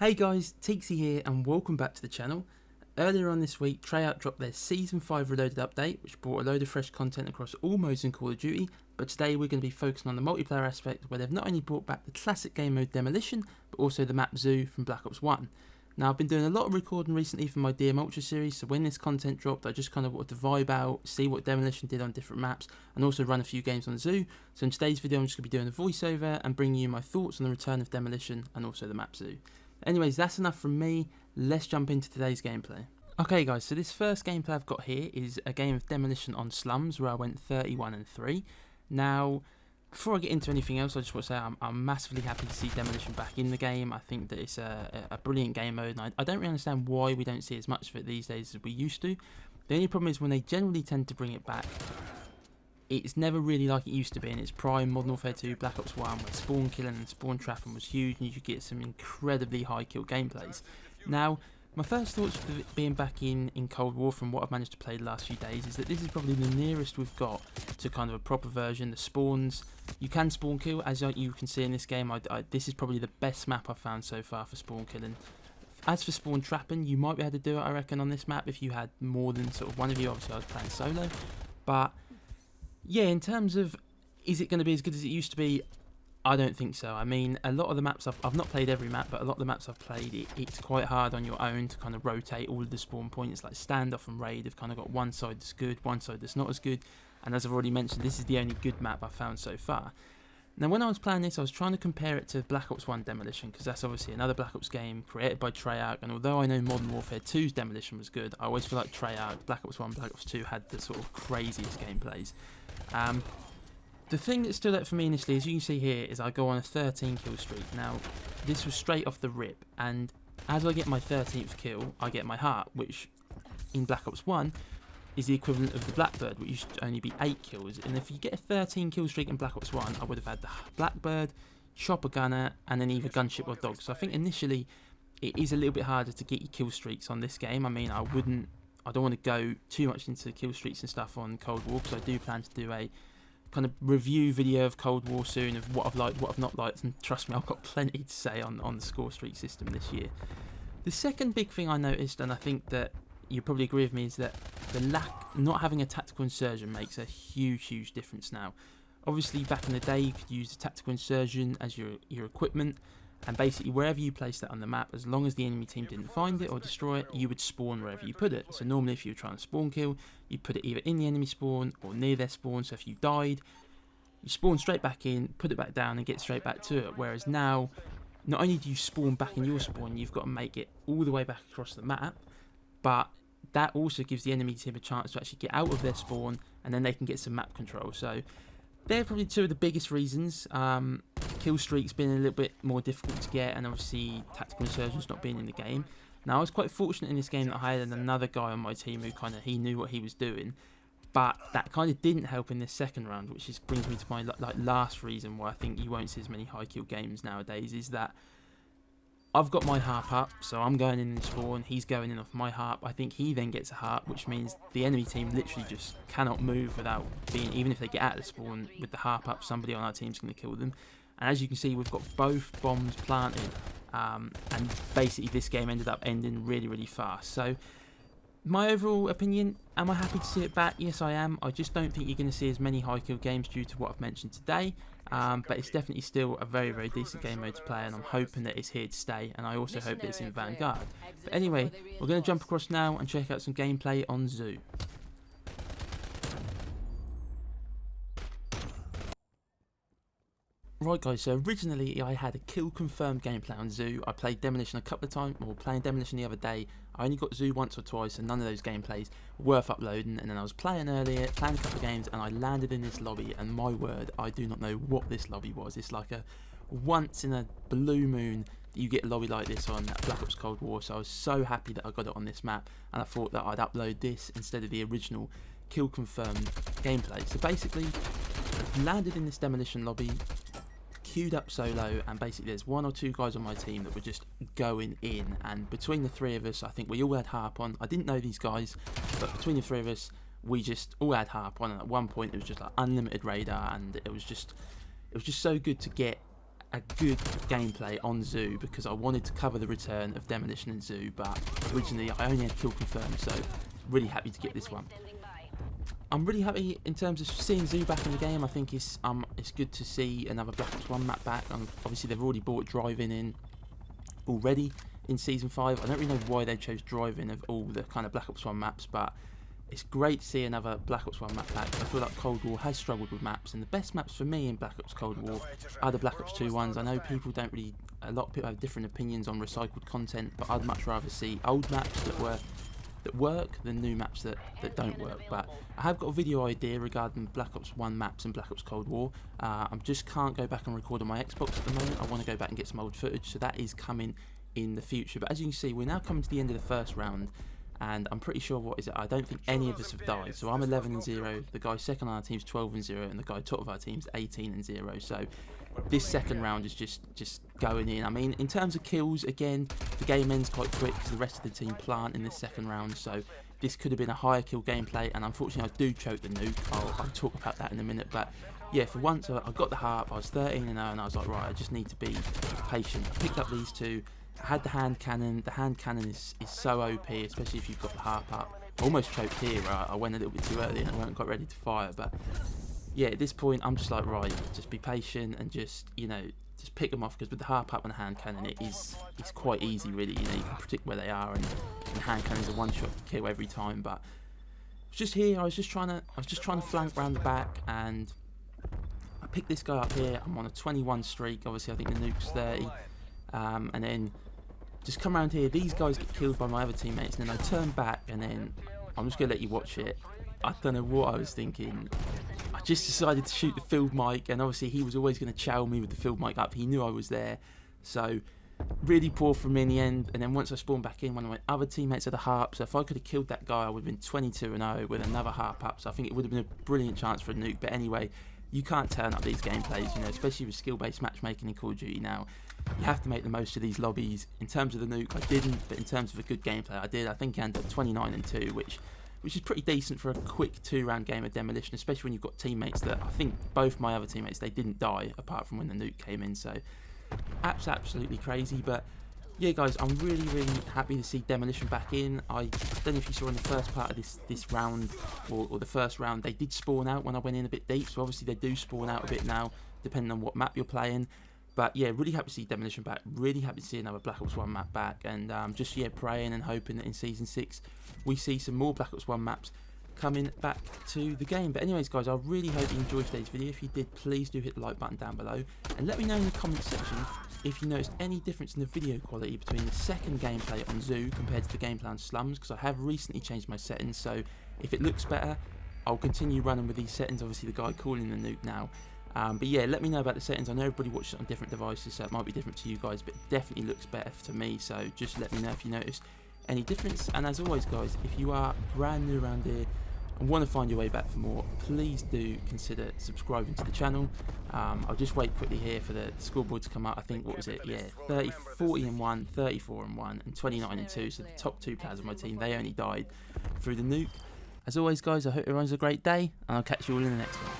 Hey guys, Teaksy here and welcome back to the channel. Earlier on this week, Treyarch dropped their Season 5 Reloaded update, which brought a load of fresh content across all modes in Call of Duty, but today we're going to be focusing on the multiplayer aspect, where they've not only brought back the classic game mode Demolition, but also the map Zoo from Black Ops 1. Now, I've been doing a lot of recording recently for my DM Ultra series, so when this content dropped, I just kind of wanted to vibe out, see what Demolition did on different maps, and also run a few games on Zoo. So in today's video, I'm just going to be doing a voiceover and bringing you my thoughts on the return of Demolition and also the map Zoo. Anyways, that's enough from me. Let's jump into today's gameplay. Okay guys, so this first gameplay I've got here is a game of Demolition on Slums, where I went 31-3. Now, before I get into anything else, I just want to say I'm massively happy to see Demolition back in the game. I think that it's a brilliant game mode, and I don't really understand why we don't see as much of it these days as we used to. The only problem is when they generally tend to bring it back, it's never really like it used to be in its prime. Modern Warfare 2, Black Ops 1, where spawn killing and spawn trapping was huge, and you could get some incredibly high kill gameplays. Now, my first thoughts for it being back in Cold War, from what I've managed to play the last few days, is that this is probably the nearest we've got to kind of a proper version. The spawns, you can spawn kill, as you can see in this game. This is probably the best map I've found so far for spawn killing. As for spawn trapping, you might be able to do it, I reckon, on this map if you had more than sort of one of you. Obviously, I was playing solo, but yeah, in terms of, is it going to be as good as it used to be? I don't think so. I mean, a lot of the maps, I've not played every map, but a lot of the maps I've played, it's quite hard on your own to kind of rotate all of the spawn points. Like Standoff and Raid have kind of got one side that's good, one side that's not as good. And as I've already mentioned, this is the only good map I've found so far. Now, when I was playing this, I was trying to compare it to Black Ops 1 Demolition, because that's obviously another Black Ops game created by Treyarch. And although I know Modern Warfare 2's Demolition was good, I always feel like Treyarch, Black Ops 1, Black Ops 2 had the sort of craziest gameplays. The thing that stood out for me initially, as you can see here, is I go on a 13 kill streak. Now, this was straight off the rip, and as I get my 13th kill, I get my heart, which in Black Ops 1 is the equivalent of the Blackbird, which used to only be 8 kills. And if you get a 13 kill streak in Black Ops 1, I would have had the Blackbird, Chopper Gunner, and then either Gunship or Dog. So I think initially it is a little bit harder to get your kill streaks on this game. I mean, I don't want to go too much into kill streaks and stuff on Cold War, because I do plan to do a kind of review video of Cold War soon, of what I've liked, what I've not liked, and trust me, I've got plenty to say on the score streak system this year. The second big thing I noticed, and I think that you probably agree with me, is that not having a tactical insertion makes a huge difference now. Obviously, back in the day, you could use the tactical insertion as your equipment, and basically wherever you placed that on the map, as long as the enemy team didn't find it or destroy it, you would spawn wherever you put it. So normally if you were trying to spawn kill, you put it either in the enemy spawn or near their spawn. So if you died, you spawn straight back in, put it back down and get straight back to it. Whereas now, not only do you spawn back in your spawn, you've got to make it all the way back across the map, but that also gives the enemy team a chance to actually get out of their spawn, and then they can get some map control. So they're probably two of the biggest reasons. Kill streaks being a little bit more difficult to get, and obviously tactical insertions not being in the game. Now, I was quite fortunate in this game that I had another guy on my team who he knew what he was doing, but that kind of didn't help in this second round, which brings me to my last reason why I think you won't see as many high kill games nowadays, is that I've got my harp up, so I'm going in and spawn, he's going in off my harp. I think he then gets a harp, which means the enemy team literally just cannot move without being, even if they get out of the spawn with the harp up, somebody on our team's going to kill them. And as you can see, we've got both bombs planted, and basically this game ended up ending really fast. So my overall opinion, am I happy to see it back? Yes, I am. I just don't think you're going to see as many high kill games due to what I've mentioned today. But it's definitely still a very decent game mode to play, and I'm hoping that it's here to stay, and I also hope that it's in Vanguard. But anyway, we're going to jump across now and check out some gameplay on Zoo. Right guys, so originally I had a kill confirmed gameplay on Zoo. I played Demolition a couple of times, or playing Demolition the other day. I only got Zoo once or twice, and none of those gameplays were worth uploading. And then I was playing earlier, playing a couple of games, and I landed in this lobby, and my word, I do not know what this lobby was. It's like a once in a blue moon that you get a lobby like this on Black Ops Cold War. So I was so happy that I got it on this map, and I thought that I'd upload this instead of the original kill confirmed gameplay. So basically, I've landed in this Demolition lobby, queued up solo, and basically there's one or two guys on my team that were just going in, and between the three of us, I think we all had harp on. I didn't know these guys, but between the three of us, we just all had harp on, and at one point it was just like unlimited radar, and it was just so good to get a good gameplay on Zoo because I wanted to cover the return of Demolition and Zoo, but originally I only had kill confirmed, so really happy to get this one. I'm really happy in terms of seeing Zoo back in the game. I think it's good to see another Black Ops 1 map back. Obviously they've already brought Drive-In in already in Season 5. I don't really know why they chose Drive-In of all the kind of Black Ops 1 maps, but it's great to see another Black Ops 1 map back. I feel like Cold War has struggled with maps, and the best maps for me in Black Ops Cold War are the Black Ops 2 ones. I know people don't really, a lot of people have different opinions on recycled content, but I'd much rather see old maps that work than new maps that don't work. But I have got a video idea regarding Black Ops 1 maps and Black Ops Cold War. I just can't go back and record on my Xbox at the moment. I want to go back and get some old footage, so that is coming in the future. But as you can see, we're now coming to the end of the first round, and I'm pretty sure, what is it, I don't think any of us have died. So I'm 11-0, the guy second on our team's 12-0, and the guy top of our team's 18-0. So this second round is just going in. I mean, in terms of kills, again, the game ends quite quick because the rest of the team plant in this second round, so this could have been a higher kill gameplay, and unfortunately I do choke the nuke. I'll talk about that in a minute. But yeah, for once I got the harp. I was 13-0, and I was like, right, I just need to be patient. I picked up these two. I had the hand cannon. The hand cannon is so OP, especially if you've got the harp up. I almost choked here. I went a little bit too early and I weren't quite ready to fire. But yeah, at this point I'm just like, right, just be patient and just pick them off, because with the harp up and the hand cannon it's quite easy really. You can predict where they are, and the hand cannon's a one-shot kill every time. But just here, I was just trying to flank round the back, and I picked this guy up here. I'm on a 21 streak. Obviously I think the nuke's 30, and then just come around here. These guys get killed by my other teammates, and then I turn back, and then I'm just gonna let you watch it. I don't know what I was thinking. I just decided to shoot the field mic, and obviously he was always going to chow me with the field mic up. He knew I was there, so really poor from me in the end. And then once I spawned back in, one of my other teammates had a harp, so if I could have killed that guy I would have been 22-0 with another harp up. So I think it would have been a brilliant chance for a nuke. But anyway, you can't turn up these gameplays, especially with skill-based matchmaking in Call of Duty now. You have to make the most of these lobbies. In terms of the nuke, I didn't, but in terms of a good gameplay, I did. I think I ended up 29-2, which is pretty decent for a quick 2-round game of Demolition, especially when you've got teammates that, I think both my other teammates, they didn't die apart from when the nuke came in. So absolutely crazy. But yeah guys, I'm really happy to see Demolition back in. I don't know if you saw in the first part of this round, or the first round, they did spawn out when I went in a bit deep, so obviously they do spawn out a bit now depending on what map you're playing. But yeah, really happy to see Demolition back, really happy to see another Black Ops 1 map back, and just praying and hoping that in Season 6 we see some more Black Ops 1 maps coming back to the game. But anyways guys, I really hope you enjoyed today's video. If you did, please do hit the like button down below, and let me know in the comments section if you noticed any difference in the video quality between the second gameplay on Zoo compared to the gameplay on Slums, because I have recently changed my settings, so if it looks better, I'll continue running with these settings. Obviously the guy calling the nuke now. But yeah, let me know about the settings. I know everybody watches it on different devices, so it might be different to you guys, but it definitely looks better to me, so just let me know if you notice any difference. And as always guys, if you are brand new around here and want to find your way back for more, please do consider subscribing to the channel. I'll just wait quickly here for the scoreboard to come up. I think, what was it, yeah, 40-1, 34-1 and 29-2, so the top two players of my team, they only died through the nuke. As always guys, I hope everyone's a great day, and I'll catch you all in the next one.